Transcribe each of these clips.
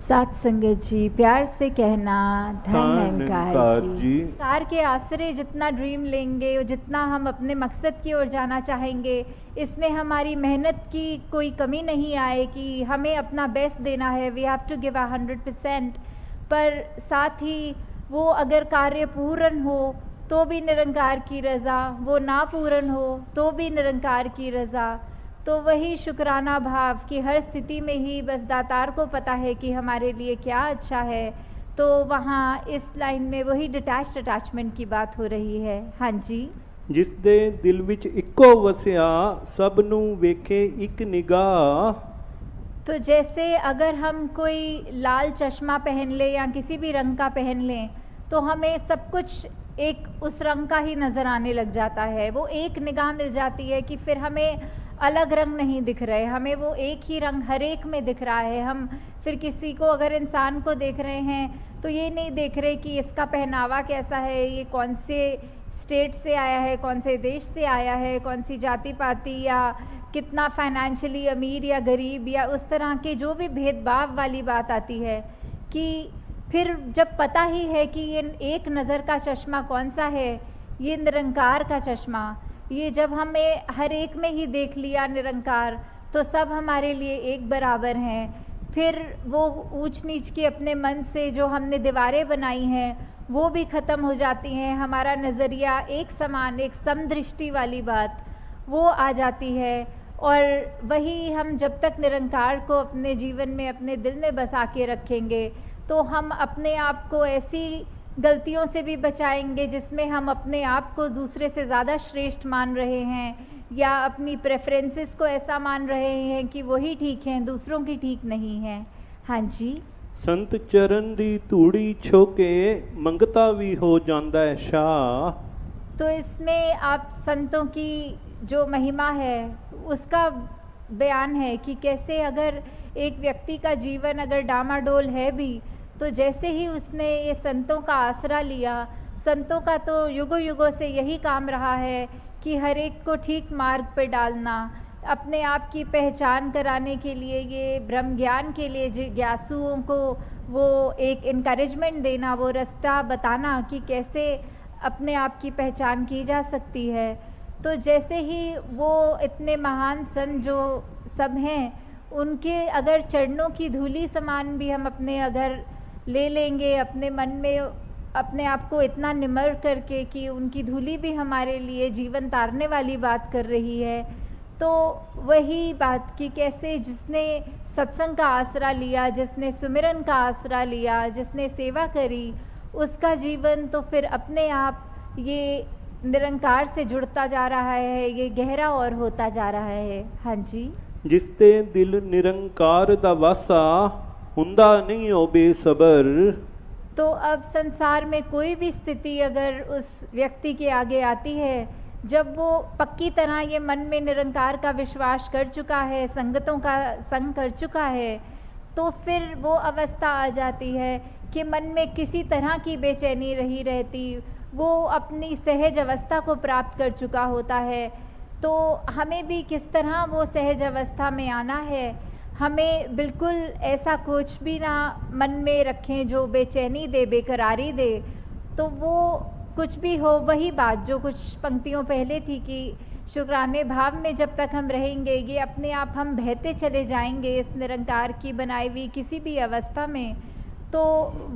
सात संगत जी, प्यार से कहना धन निरंकार जी। निरंकार के आश्रय जितना ड्रीम लेंगे और जितना हम अपने मकसद की ओर जाना चाहेंगे, इसमें हमारी मेहनत की कोई कमी नहीं आए कि हमें अपना बेस्ट देना है, वी हैव टू गिव 100%। पर साथ ही वो अगर कार्य पूर्ण हो तो भी निरंकार की रज़ा, वो ना पूर्ण हो तो भी निरंकार की रज़ा। तो वही शुक्राना भाव कि हर स्थिति में ही बस दातार को पता है कि हमारे लिए क्या अच्छा है। तो वहाँ इस लाइन में वही डिटैच्ड अटैचमेंट की बात हो रही है। हाँ जी। जिस दे दिल विच इक्को वसिया सब नू वेखे एक निगाह। तो जैसे अगर हम कोई लाल चश्मा पहन ले या किसी भी रंग का पहन लें तो हमें सब कुछ एक उस रंग का ही नज़र आने लग जाता है। वो एक निगाह मिल जाती है कि फिर हमें अलग रंग नहीं दिख रहे, हमें वो एक ही रंग हर एक में दिख रहा है। हम फिर किसी को अगर इंसान को देख रहे हैं तो ये नहीं देख रहे कि इसका पहनावा कैसा है, ये कौन से स्टेट से आया है, कौन से देश से आया है, कौन सी जाति पाति या कितना फाइनेंशियली अमीर या गरीब, या उस तरह के जो भी भेदभाव वाली बात आती है। कि फिर जब पता ही है कि ये एक नज़र का चश्मा कौन सा है, ये निरंकार का चश्मा, ये जब हमें हर एक में ही देख लिया निरंकार, तो सब हमारे लिए एक बराबर हैं। फिर वो ऊंच नीच की अपने मन से जो हमने दीवारें बनाई हैं वो भी ख़त्म हो जाती हैं। हमारा नज़रिया एक समान, एक समदृष्टि वाली बात वो आ जाती है। और वही हम जब तक निरंकार को अपने जीवन में, अपने दिल में बसा के रखेंगे तो हम अपने आप को ऐसी गलतियों से भी बचाएंगे जिसमें हम अपने आप को दूसरे से ज़्यादा श्रेष्ठ मान रहे हैं, या अपनी प्रेफरेंसेस को ऐसा मान रहे हैं कि वही ठीक हैं, दूसरों की ठीक नहीं है। हाँ जी। संत चरण दी धूड़ी छोके मंगता भी हो जाता है शाह। तो इसमें आप संतों की जो महिमा है उसका बयान है कि कैसे अगर एक व्यक्ति का जीवन अगर डामाडोल है भी, तो जैसे ही उसने ये संतों का आसरा लिया, संतों का तो युगों युगों से यही काम रहा है कि हर एक को ठीक मार्ग पे डालना, अपने आप की पहचान कराने के लिए, ये ब्रह्म ज्ञान के लिए जिज्ञासुओं को वो एक इनकरेजमेंट देना, वो रास्ता बताना कि कैसे अपने आप की पहचान की जा सकती है। तो जैसे ही वो इतने महान संत जो सब हैं, उनके अगर चरणों की धूली समान भी हम अपने अगर ले लेंगे अपने मन में, अपने आप को इतना निमर करके कि उनकी धूली भी हमारे लिए जीवन तारने वाली बात कर रही है, तो वही बात कि कैसे जिसने सत्संग का आसरा लिया, जिसने सुमिरन का आसरा लिया, जिसने सेवा करी, उसका जीवन तो फिर अपने आप ये निरंकार से जुड़ता जा रहा है, ये गहरा और होता जा रहा है। हाँ जी। जिसते दिल निरंकार दा वासा हुंदा नहीं हो बेसबर। तो अब संसार में कोई भी स्थिति अगर उस व्यक्ति के आगे आती है, जब वो पक्की तरह ये मन में निरंकार का विश्वास कर चुका है, संगतों का संग कर चुका है, तो फिर वो अवस्था आ जाती है कि मन में किसी तरह की बेचैनी नहीं रहती, वो अपनी सहज अवस्था को प्राप्त कर चुका होता है। तो हमें भी किस तरह वो सहज अवस्था में आना है, हमें बिल्कुल ऐसा कुछ भी ना मन में रखें जो बेचैनी दे, बेकरारी दे। तो वो कुछ भी हो, वही बात जो कुछ पंक्तियों पहले थी कि शुक्राने भाव में जब तक हम रहेंगे, ये अपने आप हम बहते चले जाएंगे इस निरंकार की बनाई हुई किसी भी अवस्था में। तो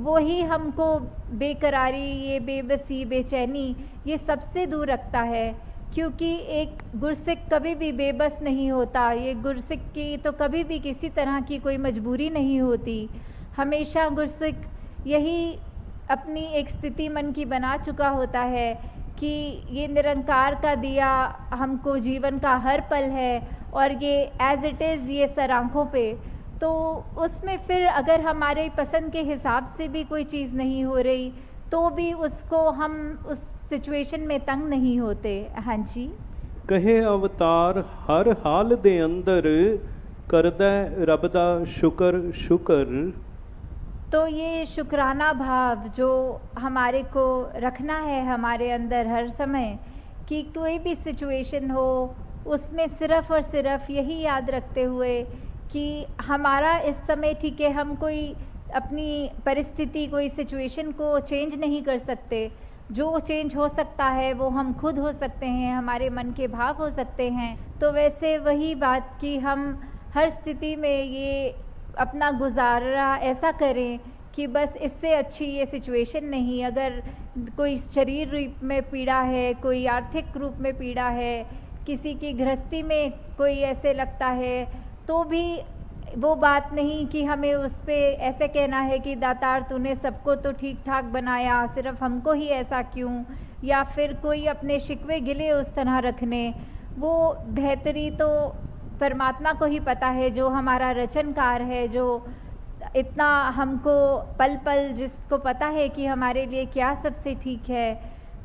वही हमको बेकरारी, ये बेबसी, बेचैनी, ये सबसे दूर रखता है। क्योंकि एक गुरसिक कभी भी बेबस नहीं होता, ये गुरसिक की तो कभी भी किसी तरह की कोई मजबूरी नहीं होती। हमेशा गुरसिक यही अपनी एक स्थिति मन की बना चुका होता है कि ये निरंकार का दिया हमको जीवन का हर पल है और ये एज इट इज़ ये सर आँखों पे। तो उसमें फिर अगर हमारे पसंद के हिसाब से भी कोई चीज़ नहीं हो रही तो भी उसको हम उस सिचुएशन में तंग नहीं होते। हाँ जी। कहे अवतार हर हाल दे अंदर करदा रब दा शुक्र शुक्र। तो ये शुक्राना भाव जो हमारे को रखना है हमारे अंदर हर समय, कि कोई भी सिचुएशन हो उसमें सिर्फ़ और सिर्फ यही याद रखते हुए कि हमारा इस समय ठीक है, हम कोई अपनी परिस्थिति, कोई सिचुएशन को चेंज नहीं कर सकते। जो चेंज हो सकता है वो हम खुद हो सकते हैं, हमारे मन के भाव हो सकते हैं। तो वैसे वही बात कि हम हर स्थिति में ये अपना गुजारा ऐसा करें कि बस इससे अच्छी ये सिचुएशन नहीं। अगर कोई शरीर रूप में पीड़ा है, कोई आर्थिक रूप में पीड़ा है, किसी की गृहस्थी में कोई ऐसे लगता है, तो भी वो बात नहीं कि हमें उस पे ऐसे कहना है कि दातार तूने सबको तो ठीक ठाक बनाया, सिर्फ हमको ही ऐसा क्यों, या फिर कोई अपने शिकवे गिले उस तरह रखने। वो बेहतरी तो परमात्मा को ही पता है, जो हमारा रचनकार है, जो इतना हमको पल पल जिसको पता है कि हमारे लिए क्या सबसे ठीक है।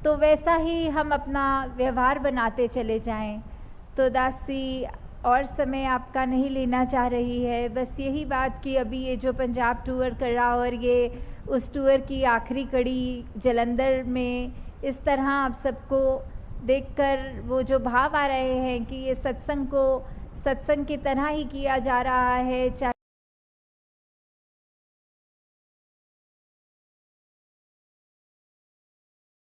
तो वैसा ही हम अपना व्यवहार बनाते चले जाएं। तो दासी और समय आपका नहीं लेना चाह रही है, बस यही बात कि अभी ये जो पंजाब टूर कर रहा और ये उस टूर की आखिरी कड़ी जलंधर में, इस तरह आप सबको देखकर वो जो भाव आ रहे हैं कि ये सत्संग को सत्संग की तरह ही किया जा रहा है।